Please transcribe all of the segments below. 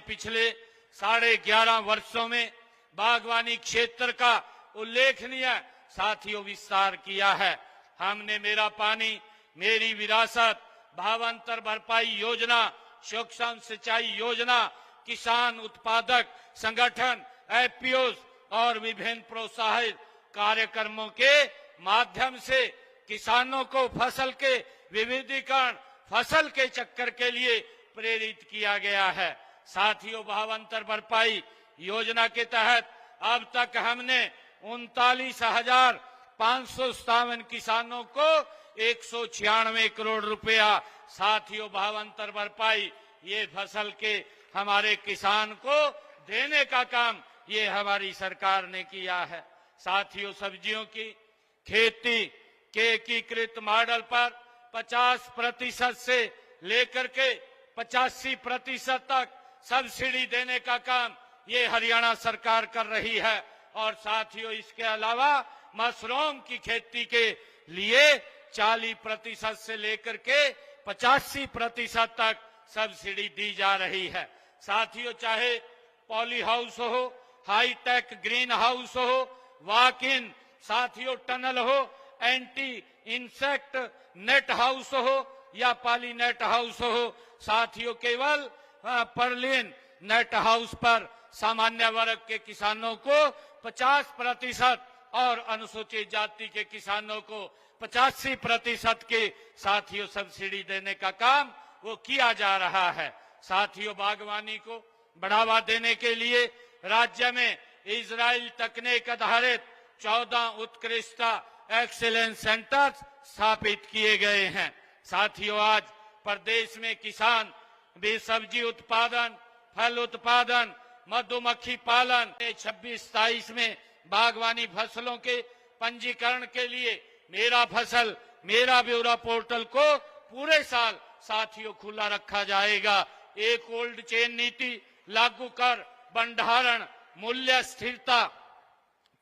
पिछले 11.5 वर्षों में बागवानी क्षेत्र का उल्लेखनीय साथियों विस्तार किया है। हमने मेरा पानी मेरी विरासत, भावांतर भरपाई योजना, सूक्ष्म सिंचाई योजना, किसान उत्पादक संगठन एफपीओ और विभिन्न प्रोत्साहित कार्यक्रमों के माध्यम से किसानों को फसल के विविधीकरण, फसल के चक्कर के लिए प्रेरित किया गया है। साथियों, भावांतर भरपाई योजना के तहत अब तक हमने 39,557 किसानों को 196 करोड़ रुपया साथियों भावांतर भरपाई ये फसल के हमारे किसान को देने का काम ये हमारी सरकार ने किया है। साथियों, सब्जियों की खेती के एकीकृत मॉडल पर 50% से लेकर के 85% तक सब्सिडी देने का काम ये हरियाणा सरकार कर रही है। और साथियों, इसके अलावा मशरूम की खेती के लिए 40% से लेकर के 85% तक सब्सिडी दी जा रही है। साथियों, चाहे पॉली हाउस हो, हाईटेक ग्रीन हाउस हो, वॉक इन साथियों टनल हो, एंटी इंसेक्ट नेट हाउस हो या पॉली नेट हाउस हो, साथियों केवल पर्लिन नेट हाउस पर सामान्य वर्ग के किसानों को 50% और अनुसूचित जाति के किसानों को 85% के साथियों सब्सिडी देने का काम वो किया जा रहा है। साथियों, बागवानी को बढ़ावा देने के लिए राज्य में इजराइल तकनीक आधारित 14 उत्कृष्टता एक्सीलेंस सेंटर्स स्थापित किए गए हैं। साथियों, आज प्रदेश में किसान भी सब्जी उत्पादन, फल उत्पादन, मधुमक्खी पालन 26-27 में बागवानी फसलों के पंजीकरण के लिए मेरा फसल मेरा ब्यौरा पोर्टल को पूरे साल साथियों खुला रखा जाएगा। एक कोल्ड चेन नीति लागू कर भंडारण, मूल्य स्थिरता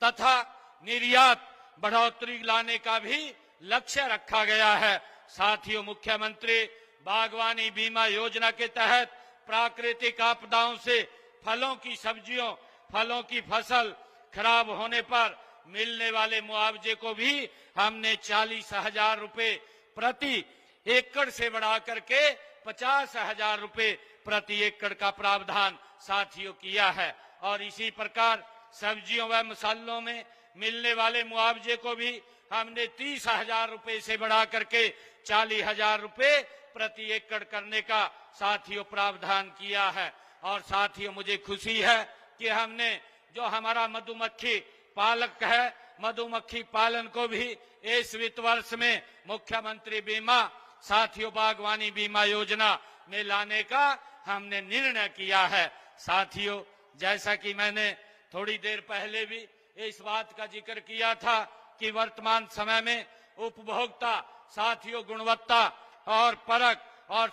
तथा निर्यात बढ़ोतरी लाने का भी लक्ष्य रखा गया है। साथियों, मुख्यमंत्री बागवानी बीमा योजना के तहत प्राकृतिक आपदाओं से फलों की सब्जियों, फलों की फसल खराब होने पर मिलने वाले मुआवजे को भी हमने 40,000 रुपए प्रति एकड़ से बढ़ा करके 50,000 रुपए प्रति एकड़ का प्रावधान साथियों किया है। और इसी प्रकार सब्जियों व मसालों में मिलने वाले मुआवजे को भी हमने 30,000 रुपए से बढ़ा करके 40,000 रुपए प्रति एकड़ करने का साथियों प्रावधान किया है। और साथियों, मुझे खुशी है कि हमने जो हमारा मधुमक्खी पालक है, मधुमक्खी पालन को भी इस वित्त वर्ष में मुख्यमंत्री बीमा साथियों बागवानी बीमा योजना में लाने का हमने निर्णय किया है। साथियों, जैसा कि मैंने थोड़ी देर पहले भी इस बात का जिक्र किया था कि वर्तमान समय में उपभोक्ता साथियों गुणवत्ता और परख और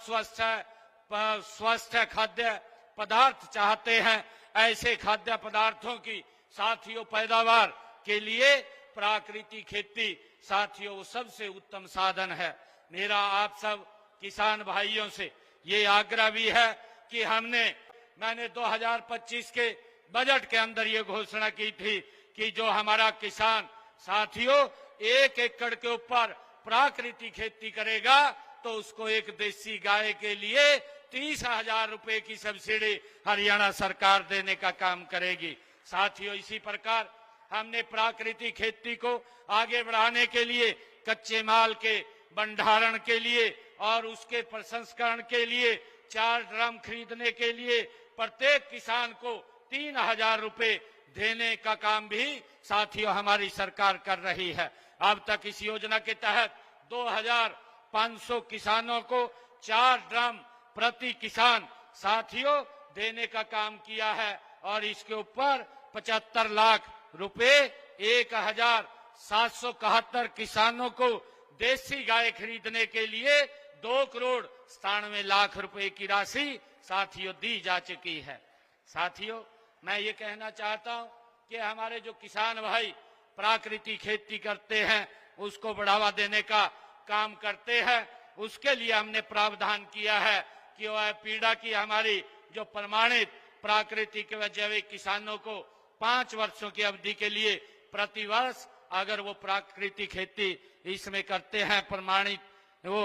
स्वस्थ खाद्य पदार्थ चाहते हैं। ऐसे खाद्य पदार्थों की साथियों पैदावार के लिए प्राकृतिक खेती साथियों वो सबसे उत्तम साधन है। मेरा आप सब किसान भाइयों से ये आग्रह भी है कि मैंने 2025 के बजट के अंदर ये घोषणा की थी कि जो हमारा किसान साथियों 1 एकड़ के ऊपर प्राकृतिक खेती करेगा तो उसको एक देसी गाय के लिए 30,000 रुपए की सब्सिडी हरियाणा सरकार देने का काम करेगी। साथियों, इसी प्रकार हमने प्राकृतिक खेती को आगे बढ़ाने के लिए कच्चे माल के भंडारण के लिए और उसके प्रसंस्करण के लिए 4 ड्रम खरीदने के लिए प्रत्येक किसान को 3,000 रुपए देने का काम भी साथियों हमारी सरकार कर रही है। अब तक इस योजना के तहत 2,500 किसानों को 4 ड्रम प्रति किसान साथियों देने का काम किया है और इसके ऊपर 75 लाख रुपए 1,771 किसानों को देसी गाय खरीदने के लिए 2,97 करोड़ रुपए की राशि साथियों दी जा चुकी है। साथियों, मैं ये कहना चाहता हूं कि हमारे जो किसान भाई प्राकृतिक खेती करते हैं उसको बढ़ावा देने का काम करते हैं, उसके लिए हमने प्रावधान किया है कि वह पीड़ा की हमारी जो प्रमाणित प्राकृतिक व जैविक किसानों को 5 वर्षों की अवधि के लिए प्रति वर्ष अगर वो प्राकृतिक खेती इसमें करते हैं, प्रमाणित वो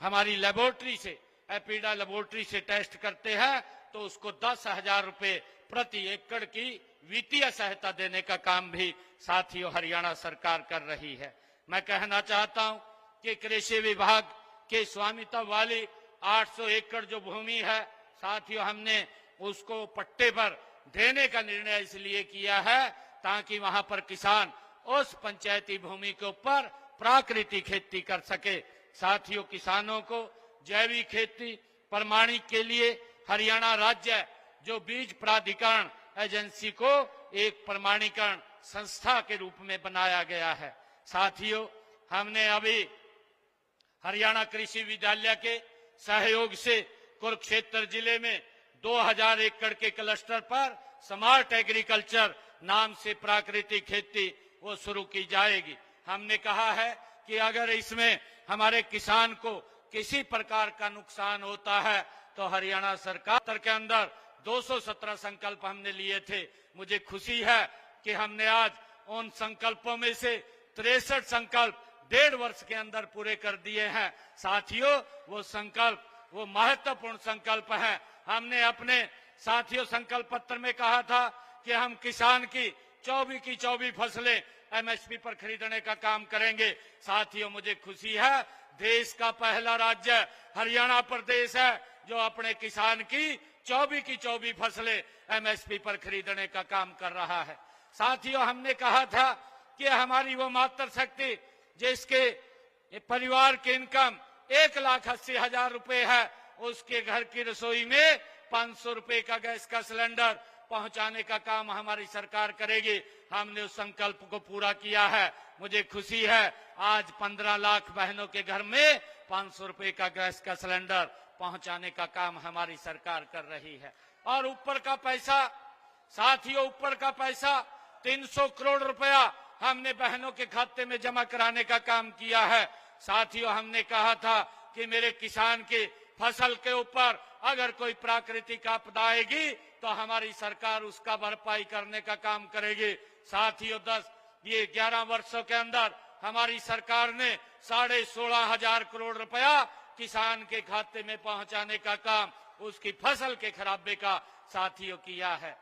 हमारी लेबोरेटरी से, एपीडा लेबोरेटरी से टेस्ट करते हैं, तो उसको 10,000 रुपए प्रति एकड़ की वित्तीय सहायता देने का काम भी साथियों हरियाणा सरकार कर रही है। मैं कहना चाहता हूं कि कृषि विभाग के स्वामित्व वाली 800 एकड़ जो भूमि है साथियों, हमने उसको पट्टे पर देने का निर्णय इसलिए किया है ताकि वहां पर किसान उस पंचायती भूमि के ऊपर प्राकृतिक खेती कर सके। साथियों, किसानों को जैविक खेती प्रमाणित के लिए हरियाणा राज्य जो बीज प्राधिकरण एजेंसी को एक प्रमाणीकरण संस्था के रूप में बनाया गया है। साथियों, हमने अभी हरियाणा कृषि विद्यालय के सहयोग से कुरुक्षेत्र जिले में 2000 एकड़ के क्लस्टर पर स्मार्ट एग्रीकल्चर नाम से प्राकृतिक खेती वो शुरू की जाएगी। हमने कहा है कि अगर इसमें हमारे किसान को किसी प्रकार का नुकसान होता है तो हरियाणा सरकार के अंदर 217 संकल्प हमने लिए थे। मुझे खुशी है कि हमने आज उन संकल्पों में से 63 संकल्प 1.5 वर्ष के अंदर पूरे कर दिए हैं। साथियों, वो संकल्प वो महत्वपूर्ण संकल्प हैं। हमने अपने साथियों संकल्प पत्र में कहा था कि हम किसान की 24 फसलें एमएसपी पर खरीदने का काम करेंगे। साथियों, मुझे खुशी है देश का पहला राज्य हरियाणा प्रदेश है जो अपने किसान की 24 फसलें एमएसपी पर खरीदने का काम कर रहा है। साथियों, हमने कहा था कि हमारी वो मातृशक्ति जिसके परिवार की इनकम 1,80,000 रुपए है, उसके घर की रसोई में 500 रुपए का गैस का सिलेंडर पहुंचाने का काम हमारी सरकार करेगी। हमने उस संकल्प को पूरा किया है। मुझे खुशी है आज 15 लाख बहनों के घर में 500 रुपए का गैस का सिलेंडर पहुंचाने का काम हमारी सरकार कर रही है। और ऊपर का पैसा साथियों, ऊपर का पैसा 300 करोड़ रुपया हमने बहनों के खाते में जमा कराने का काम किया है। साथियों, हमने कहा था कि मेरे किसान की फसल के ऊपर अगर कोई प्राकृतिक आपदा आएगी तो हमारी सरकार उसका भरपाई करने का काम करेगी। साथियों, 11 वर्षों के अंदर हमारी सरकार ने 16,500 करोड़ रुपया किसान के खाते में पहुंचाने का काम उसकी फसल के खराबे का साथियों किया है।